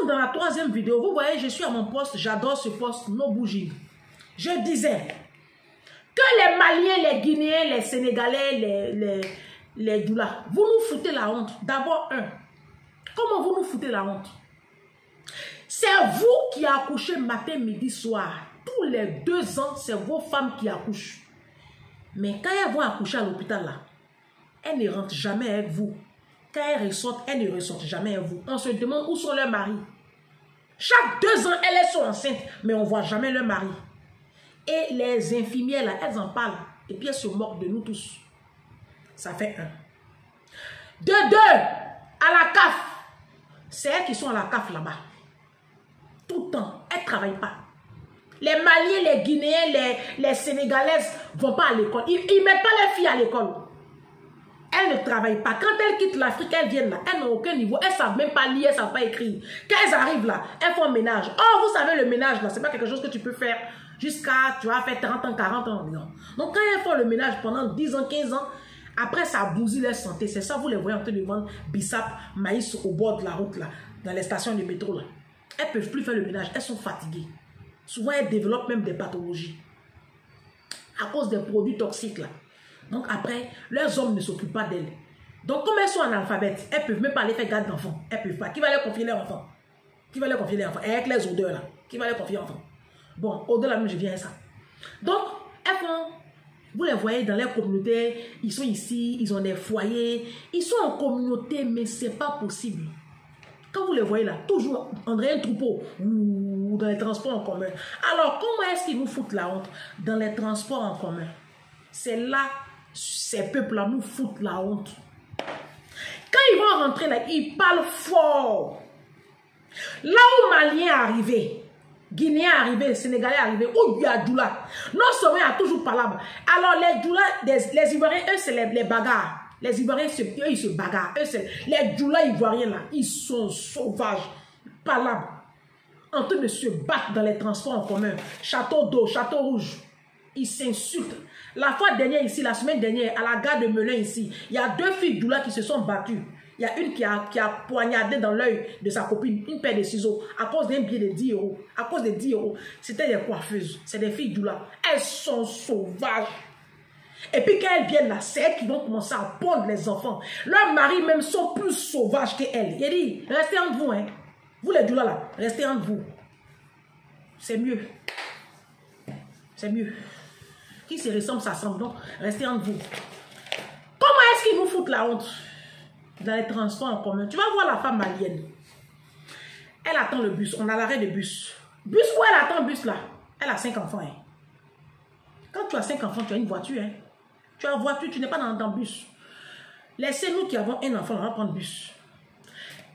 Donc, dans la troisième vidéo, vous voyez, je suis à mon poste, j'adore ce poste, no bouging. Je disais que les Maliens, les Guinéens, les Sénégalais, les Doulas, vous nous foutez la honte. D'abord, comment vous nous foutez la honte? C'est vous qui accouchez matin, midi, soir. Tous les 2 ans, c'est vos femmes qui accouchent. Mais quand elles vont accoucher à l'hôpital, là, elles ne rentrent jamais avec vous. Quand elles ressortent, elles ne ressortent jamais avec vous. On se demande où sont leurs maris. Chaque 2 ans, elles sont enceintes, mais on ne voit jamais leur mari. Et les infirmières, là, elles en parlent. Et puis elles se moquent de nous tous. Ça fait 1. De 2, à la CAF. C'est elles qui sont à la CAF là-bas. Tout le temps. Elles ne travaillent pas. Les Maliens, les Guinéens, les Sénégalaises ne vont pas à l'école. Ils ne mettent pas les filles à l'école. Elles ne travaillent pas. Quand elles quittent l'Afrique, elles viennent là. Elles n'ont aucun niveau. Elles ne savent même pas lire, elles ne savent pas écrire. Quand elles arrivent là, elles font le ménage. Oh, vous savez, le ménage là, ce n'est pas quelque chose que tu peux faire jusqu'à, tu vas faire 30 ans, 40 ans. Non. Donc quand elles font le ménage pendant 10 ans, 15 ans, après ça bousille leur santé. C'est ça, vous les voyez en train de vendre bissap, maïs au bord de la route là, dans les stations de métro là. Elles ne peuvent plus faire le ménage. Elles sont fatiguées. Souvent, elles développent même des pathologies à cause des produits toxiques là. Donc après, leurs hommes ne s'occupent pas d'elles. Donc comme elles sont analphabètes, elles ne peuvent même pas aller faire garde d'enfants. Elles ne peuvent pas. Qui va leur confier leurs enfants? Qui va leur confier les enfants? Avec les odeurs là. Qui va leur confier les enfants? Bon, au-delà même, je viens à ça. Donc, elles font, vous les voyez dans leur communauté, ils sont ici, ils ont des foyers, ils sont en communauté, mais ce n'est pas possible. Quand vous les voyez là, toujours en un troupeau, ou dans les transports en commun. Alors, comment est-ce qu'ils nous foutent la honte? Dans les transports en commun. C'est là, ces peuples-là nous foutent la honte. Quand ils vont rentrer là, ils parlent fort. Là où Malien est arrivé, Guinéen est arrivé, Sénégalais est arrivé, où il y a Doula. Non seulement il y a toujours palabre. Alors les Doula, les Ivoiriens, eux c'est les bagarres. Les Ivoiriens, eux ils se bagarrent. Eux c'est les Doula Ivoiriens là, ils sont sauvages. Palabre. En train de se battre dans les transports en commun. Château d'eau, château rouge. Ils s'insultent. La fois dernière ici, la semaine dernière, à la gare de Melun ici, il y a 2 filles Doula qui se sont battues. Il y a une qui a poignardé dans l'œil de sa copine une paire de ciseaux à cause d'un billet de 10 €. À cause de 10 €. C'était des coiffeuses. C'est des filles Doula. Elles sont sauvages. Et puis quand elles viennent là, c'est elles qui vont commencer à pondre les enfants. Leurs maris même sont plus sauvages qu'elles. Il dit, restez entre vous. Hein. Vous les Doula là, restez entre vous. C'est mieux. C'est mieux. Qui se ressemble, ça semble. Donc, restez entre vous. Comment est-ce qu'ils nous foutent la honte? Dans les transports en commun. Tu vas voir la femme malienne. Elle attend le bus. On a l'arrêt de bus. Bus où elle attend le bus là? Elle a 5 enfants. Hein. Quand tu as 5 enfants, tu as une voiture. Hein. Tu as une voiture, tu n'es pas dans le bus. Laissez-nous qui avons un enfant, on va prendre le bus.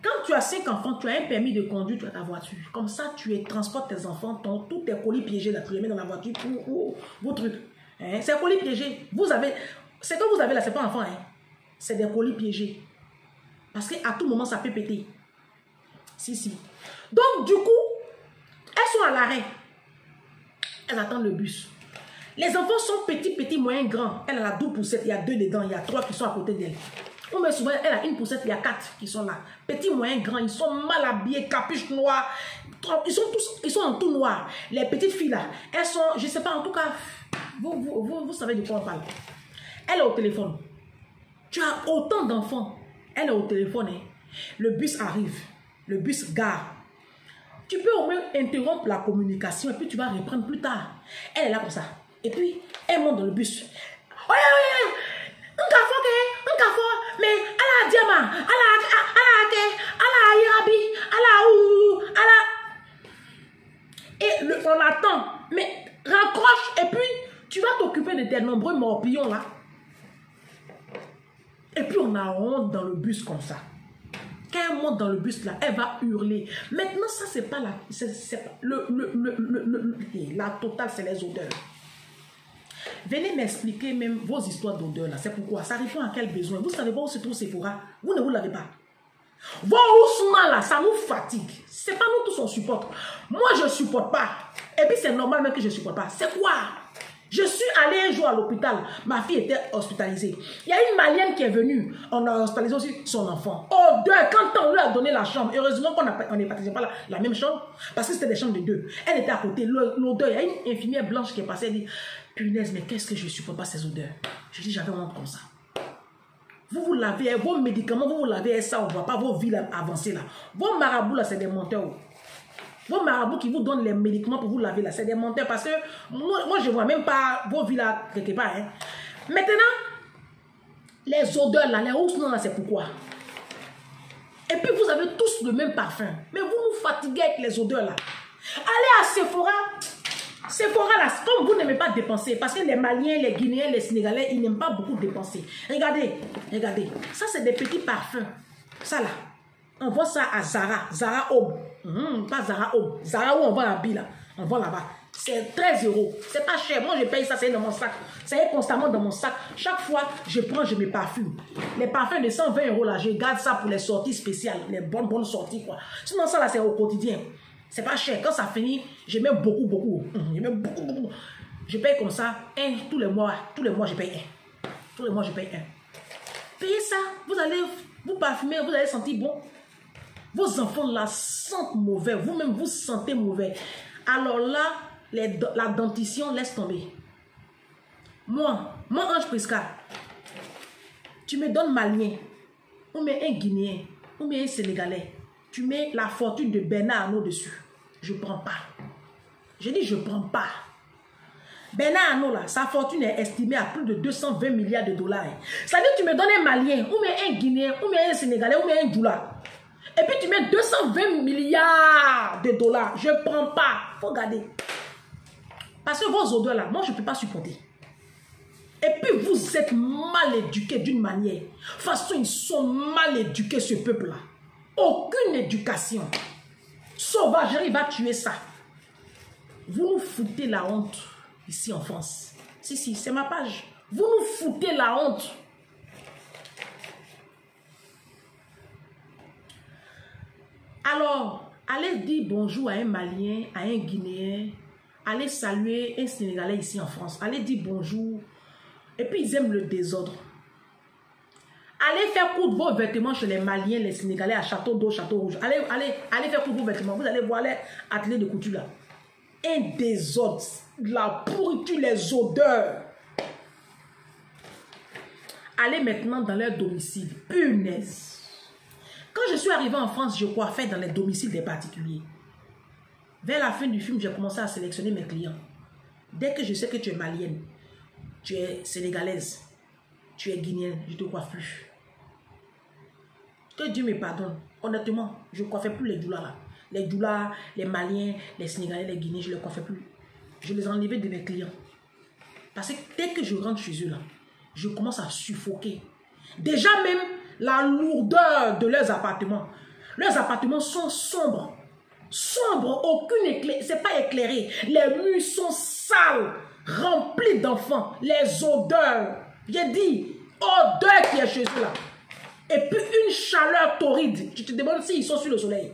Quand tu as 5 enfants, tu as un permis de conduire, tu as ta voiture. Comme ça, tu transportes tes enfants, tous tes colis piégés, là, tu les mets dans la voiture pour vos trucs. Hein? C'est un colis piégé. Vous avez, ce que vous avez là, c'est pas enfant. Hein? C'est des colis piégés. Parce qu'à tout moment, ça peut péter. Si. Donc, du coup, elles sont à l'arrêt. Elles attendent le bus. Les enfants sont petits, moyens, grands. Elle a 12 poussettes, il y a 2 dedans, il y a 3 qui sont à côté d'elle. Mais souvent, elle a une poussette, il y a 4 qui sont là. Petits, moyens, grands, ils sont mal habillés, capuche noire. Ils sont en tout noir. Les petites filles là, elles sont, je ne sais pas, en tout cas, vous savez de quoi on parle. Elle est au téléphone. Tu as autant d'enfants. Elle est au téléphone. Hein. Le bus arrive. Le bus gare. Tu peux au moins interrompre la communication et puis tu vas reprendre plus tard. Elle est là comme ça. Et puis, elle monte dans le bus. Un café, mais à la diamant, à la irabi, à la. Et on attend. Mais raccroche et puis tu vas t'occuper de tes nombreux morpillons là. Et puis on a honte dans le bus comme ça. Quand elle monte dans le bus là, elle va hurler. Maintenant, ça c'est pas la... la totale, c'est les odeurs. Venez m'expliquer même vos histoires d'odeurs là. C'est pourquoi? Ça répond à quel besoin? Vous savez pas où se trouve Sephora? Vous ne vous l'avez pas. Vos oussements là, ça nous fatigue. C'est pas nous tous on supporte. Moi je supporte pas. Et puis c'est normal même que je supporte pas. C'est quoi? Je suis allée un jour à l'hôpital. Ma fille était hospitalisée. Il y a une Malienne qui est venue. On a hospitalisé aussi son enfant. Odeur, quand on lui a donné la chambre, heureusement qu'on n'est pas la même chambre, parce que c'était des chambres de deux. Elle était à côté. L'odeur, il y a une infirmière blanche qui est passée. Elle dit, punaise, mais qu'est-ce que je supporte pas ces odeurs. Je dis, j'avais honte comme ça. Vous lavez, vos médicaments, vous lavez ça, on ne voit pas vos vies avancer là. Vos marabouts là, c'est des menteurs. Vos marabouts qui vous donnent les médicaments pour vous laver là, c'est des menteurs parce que moi je ne vois même pas vos vies là quelque part. Hein. Maintenant, les odeurs là, les rousses là, c'est pourquoi. Et puis vous avez tous le même parfum. Mais vous nous fatiguez avec les odeurs là. Allez à Sephora. Sephora là, comme vous n'aimez pas dépenser, parce que les Maliens, les Guinéens, les Sénégalais, ils n'aiment pas beaucoup dépenser. Regardez, regardez. Ça c'est des petits parfums. Ça là. On vend ça à Zara. Zara Home. Pas Zara Home. Zara où on vend l'habit là. On vend là-bas. C'est 13 €. C'est pas cher. Moi je paye ça, c'est dans mon sac. Ça est constamment dans mon sac. Chaque fois, je prends, je me parfume. Les parfums de 120 € là, je garde ça pour les sorties spéciales. Les bonnes sorties quoi. Sinon ça là, c'est au quotidien. C'est pas cher. Quand ça finit, je mets beaucoup. Je mets beaucoup. Je paye comme ça, tous les mois. Tous les mois, je paye un. Tous les mois, je paye un. Payez ça. Vous allez vous parfumer, vous allez sentir bon. Vos enfants là sentent mauvais. Vous-même, vous sentez mauvais. Alors là, la dentition laisse tomber. Moi, Ange Prisca, tu me donnes Malien, ou bien un Guinéen, ou bien un Sénégalais. Tu mets la fortune de Bernard Arnault dessus. Je ne prends pas. Je dis je ne prends pas. Bernard Arnault, là, sa fortune est estimée à plus de 220 milliards de $. Ça veut dire que tu me donnes un Malien, ou bien un Guinéen, ou bien un Sénégalais, ou bien un Djoula. Et puis tu mets 220 milliards de $. Je ne prends pas. Il faut garder. Parce que vos odeurs là, moi je ne peux pas supporter. Et puis vous êtes mal éduqués d'une manière. De toute façon, ils sont mal éduqués ce peuple-là. Aucune éducation. Sauvagerie va tuer ça. Vous nous foutez la honte ici en France. Si, c'est ma page. Vous nous foutez la honte. Alors, allez dire bonjour à un Malien, à un Guinéen. Allez saluer un Sénégalais ici en France. Allez dire bonjour. Et puis ils aiment le désordre. Allez faire coudre vos vêtements chez les Maliens, les Sénégalais à Château d'Eau, Château Rouge. Allez faire coudre vos vêtements. Vous allez voir les ateliers de couture là. Un désordre, la pourriture, les odeurs. Allez maintenant dans leur domicile. Punaise. Quand je suis arrivée en France, je coiffais dans les domiciles des particuliers. Vers la fin du film, j'ai commencé à sélectionner mes clients. Dès que je sais que tu es malienne, tu es sénégalaise, tu es guinéenne, je ne te coiffe plus. Que Dieu me pardonne. Honnêtement, je ne coiffais plus les doulas là. Les doulas, les Maliens, les Sénégalais, les Guinéens, je ne les coiffais plus. Je les enlevais de mes clients. Parce que dès que je rentre chez eux là, je commence à suffoquer. Déjà même, la lourdeur de leurs appartements. Leurs appartements sont sombres. Sombres, aucune éclairée. C'est pas éclairé. Les murs sont sales, remplis d'enfants. Les odeurs. J'ai dit, odeur qui est chez eux là. Et puis une chaleur torride. Tu te demandes s'ils sont sur le soleil.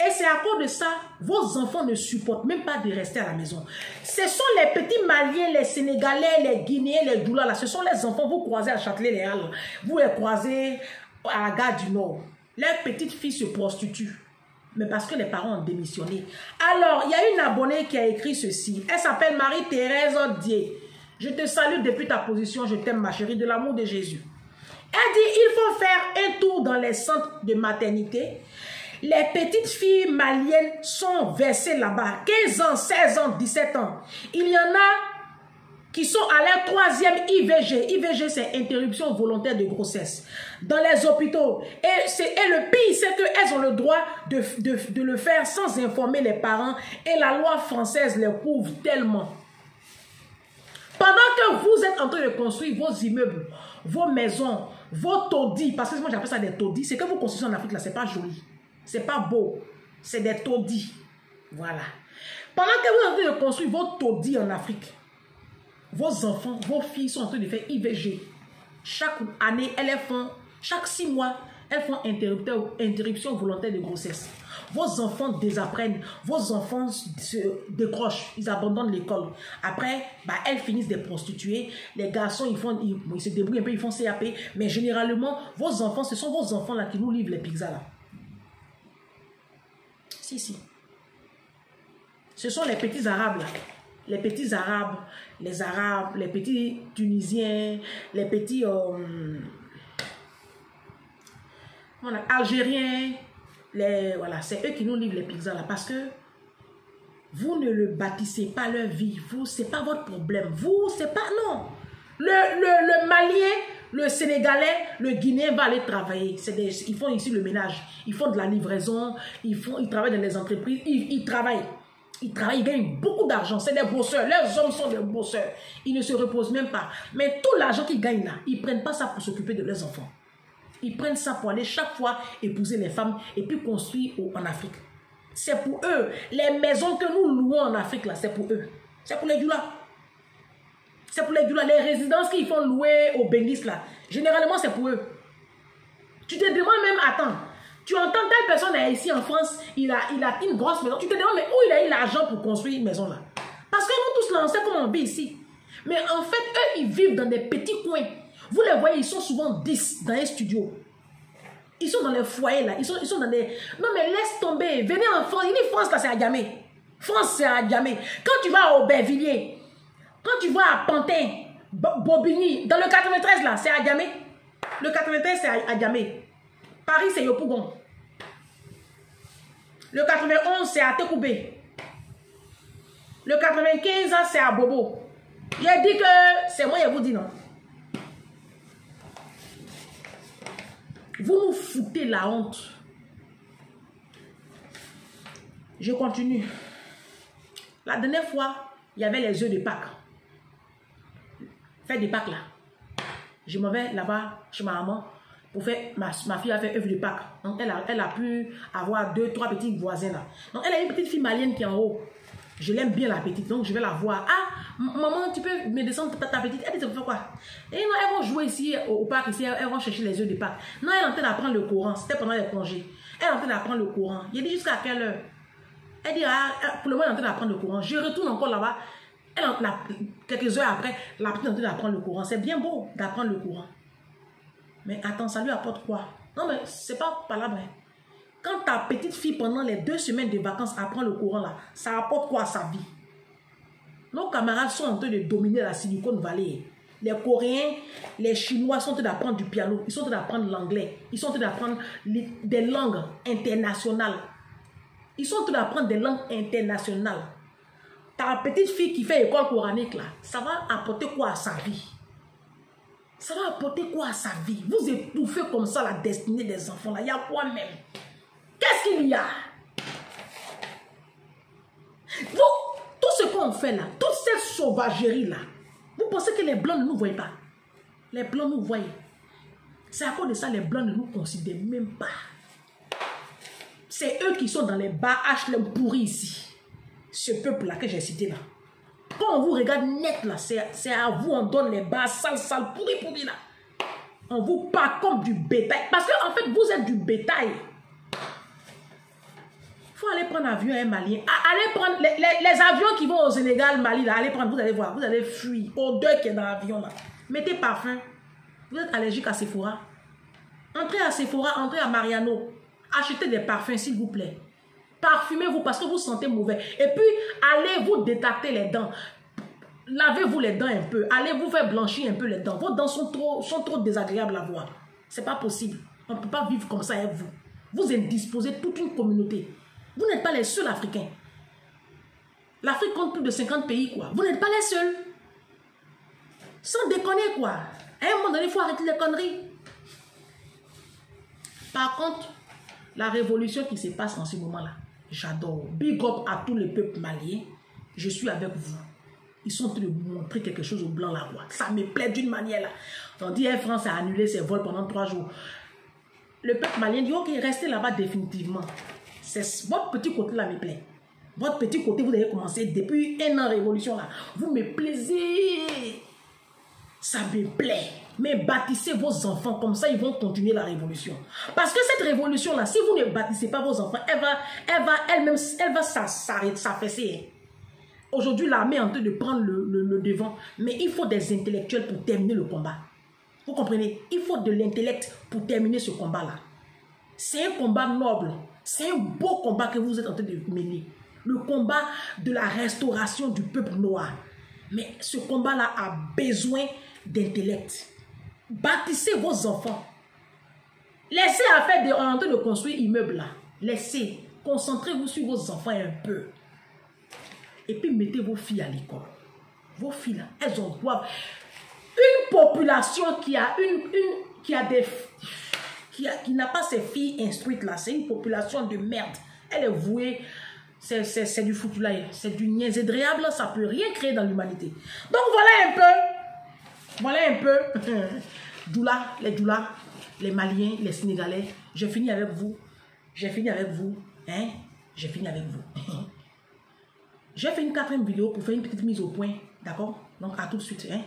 Et c'est à cause de ça, vos enfants ne supportent même pas de rester à la maison. Ce sont les petits Maliens, les Sénégalais, les Guinéens, les Doulas, là. Ce sont les enfants, vous croisez à Châtelet-Les-Halles. Vous les croisez à la gare du Nord. Leurs petites filles se prostituent. Mais parce que les parents ont démissionné. Alors, il y a une abonnée qui a écrit ceci. Elle s'appelle Marie-Thérèse Dier. Je te salue depuis ta position. Je t'aime, ma chérie, de l'amour de Jésus. Elle dit, il faut faire un tour dans les centres de maternité. Les petites filles maliennes sont versées là-bas. 15 ans, 16 ans, 17 ans. Il y en a qui sont à leur 3e IVG. IVG, c'est interruption volontaire de grossesse. Dans les hôpitaux. Et le pire, c'est qu'elles ont le droit de le faire sans informer les parents. Et la loi française les couvre tellement. Pendant que vous êtes en train de construire vos immeubles, vos maisons, vos taudis, parce que moi j'appelle ça des taudis, c'est que vous construisez en Afrique là, c'est pas joli. C'est pas beau. C'est des taudis. Voilà. Pendant que vous êtes en train de construire vos taudis en Afrique, vos enfants, vos filles sont en train de faire IVG. Chaque année, elles font, chaque 6 mois, elles font interruption volontaire de grossesse. vos enfants désapprennent, vos enfants se décrochent, ils abandonnent l'école. Après, bah, elles finissent des prostituées, les garçons, ils se débrouillent un peu, ils font CAP, mais généralement, vos enfants, ce sont vos enfants là qui nous livrent les pizzas là. Si, si. Ce sont les petits arabes là. Les petits arabes, les petits tunisiens, les petits algériens, voilà, c'est eux qui nous livrent les pizzas là, parce que vous ne le bâtissez pas leur vie, vous, c'est pas votre problème, vous, c'est pas, non. Le Malien, le Sénégalais, le Guinéen va aller travailler, ils font ici le ménage, ils font de la livraison, ils travaillent dans les entreprises, ils travaillent. Ils travaillent, ils gagnent beaucoup d'argent. C'est des bosseurs. Leurs hommes sont des bosseurs. Ils ne se reposent même pas. Mais tout l'argent qu'ils gagnent là, ils ne prennent pas ça pour s'occuper de leurs enfants. Ils prennent ça pour aller chaque fois épouser les femmes et puis construire en Afrique. C'est pour eux. Les maisons que nous louons en Afrique là, c'est pour eux. C'est pour les doulas. C'est pour les doulas. Les résidences qu'ils font louer aux Bengis là, généralement c'est pour eux. Tu te demandes même, attends. Tu entends telle personne est ici en France, il a une grosse maison. Tu te demandes, mais où il a eu l'argent pour construire une maison là? Parce que nous tous là, on sait comment on vit ici. Mais en fait, eux, ils vivent dans des petits coins. Vous les voyez, ils sont souvent 10 dans les studios. Ils sont dans les foyers là. Ils sont dans des... Non mais laisse tomber. Venez en France. Il dit France là, c'est à Djamé. France, c'est à Djamé. Quand tu vas au Aubervilliers, quand tu vas à Pantin, Bobigny, dans le 93 là, c'est à Djamé. Le 93, c'est à Djamé. Paris, c'est Yopougon. Le 91, c'est à Tekoubé. Le 95, c'est à Bobo. J'ai dit que c'est moi, je vous dis non. Vous nous foutez la honte. Je continue. La dernière fois, il y avait les œufs de Pâques. Fête de Pâques là. Je m'en vais là-bas chez ma maman. Pour faire, ma fille a fait œuf de Pâques. Donc, elle a pu avoir 2, 3 petits voisins là. Donc, elle a une petite fille malienne qui est en haut. Je l'aime bien la petite, donc je vais la voir. Ah, maman, tu peux me descendre ta petite. Elle dit, ça fait quoi? Et non, elles vont jouer ici au parc, ici, elles vont chercher les œufs de Pâques. Non, elle est en train d'apprendre le Coran. C'était pendant les congés. Elle est en train d'apprendre le Coran. Il dit jusqu'à quelle heure? Elle dit, ah, pour le moment, elle est en train d'apprendre le Coran. Je retourne encore là-bas. Quelques heures après, la petite est en train d'apprendre le Coran. C'est bien beau d'apprendre le Coran. Mais attends, ça lui apporte quoi? Non, mais c'est pas palabre. Quand ta petite fille, pendant les 2 semaines de vacances, apprend le Coran là, ça apporte quoi à sa vie? Nos camarades sont en train de dominer la Silicon Valley. Les Coréens, les Chinois sont en train d'apprendre du piano. Ils sont en train d'apprendre l'anglais. Ils sont en train d'apprendre des langues internationales. Ils sont en train d'apprendre des langues internationales. Ta petite fille qui fait école coranique là, ça va apporter quoi à sa vie? Ça va apporter quoi à sa vie? Vous étouffez comme ça la destinée des enfants là. Il y a quoi même? Qu'est-ce qu'il y a? Vous, tout ce qu'on fait là, toute cette sauvagerie là, vous pensez que les Blancs ne nous voient pas? Les Blancs nous voient. C'est à cause de ça les Blancs ne nous considèrent même pas. C'est eux qui sont dans les bars HLM pourris ici. Ce peuple là que j'ai cité là. Quand on vous regarde net là, c'est à vous on donne les bars sales, pourris là. On vous parle comme du bétail. Parce que en fait, vous êtes du bétail. Il faut aller prendre un avion un malien. Allez prendre les avions qui vont au Sénégal, Mali là. Allez prendre, vous allez voir, vous allez fuir. Odeur qui est dans l'avion là. Mettez parfum. Vous êtes allergique à Sephora. Entrez à Sephora, entrez à Mariano. Achetez des parfums s'il vous plaît. Parfumez-vous parce que vous sentez mauvais. Et puis, allez vous détacter les dents. Lavez-vous les dents un peu. Allez vous faire blanchir un peu les dents. Vos dents sont trop désagréables à voir. C'est pas possible. On ne peut pas vivre comme ça avec vous. Vous indisposez toute une communauté. Vous n'êtes pas les seuls Africains. L'Afrique compte plus de 50 pays, quoi. Vous n'êtes pas les seuls. Sans déconner, quoi. À un moment donné, il faut arrêter les conneries. Par contre, la révolution qui se passe en ce moment-là, j'adore. Big up à tous les peuples maliens. Je suis avec vous. Ils sont en train de montrer quelque chose au blanc là. Ça me plaît d'une manière là. On dit Air France a annulé ses vols pendant 3 jours. Le peuple malien dit ok, restez là-bas définitivement. C'est votre petit côté là me plaît. Votre petit côté, vous avez commencé depuis 1 an révolution là. Vous me plaisez. Ça me plaît. Mais bâtissez vos enfants, comme ça ils vont continuer la révolution. Parce que cette révolution-là, si vous ne bâtissez pas vos enfants, elle va s'affaisser. Aujourd'hui, l'armée est en train de prendre le devant, mais il faut des intellectuels pour terminer le combat. Vous comprenez? Il faut de l'intellect pour terminer ce combat-là. C'est un combat noble, c'est un beau combat que vous êtes en train de mener. Le combat de la restauration du peuple noir. Mais ce combat-là a besoin d'intellect. Bâtissez vos enfants. Laissez à faire en train de construire immeuble là. Laissez. Concentrez-vous sur vos enfants un peu. Et puis mettez vos filles à l'école. Vos filles là, elles ont droit. Une population qui n'a pas ses filles instruites là, c'est une population de merde. Elle est vouée. C'est du foutu là, c'est du niaisédréable, ça ne peut rien créer dans l'humanité. Donc voilà un peu, Doula, les Maliens, les Sénégalais, j'ai fini avec vous, hein, j'ai fini avec vous. J'ai fait une 4e vidéo pour faire une petite mise au point, d'accord? Donc à tout de suite, hein.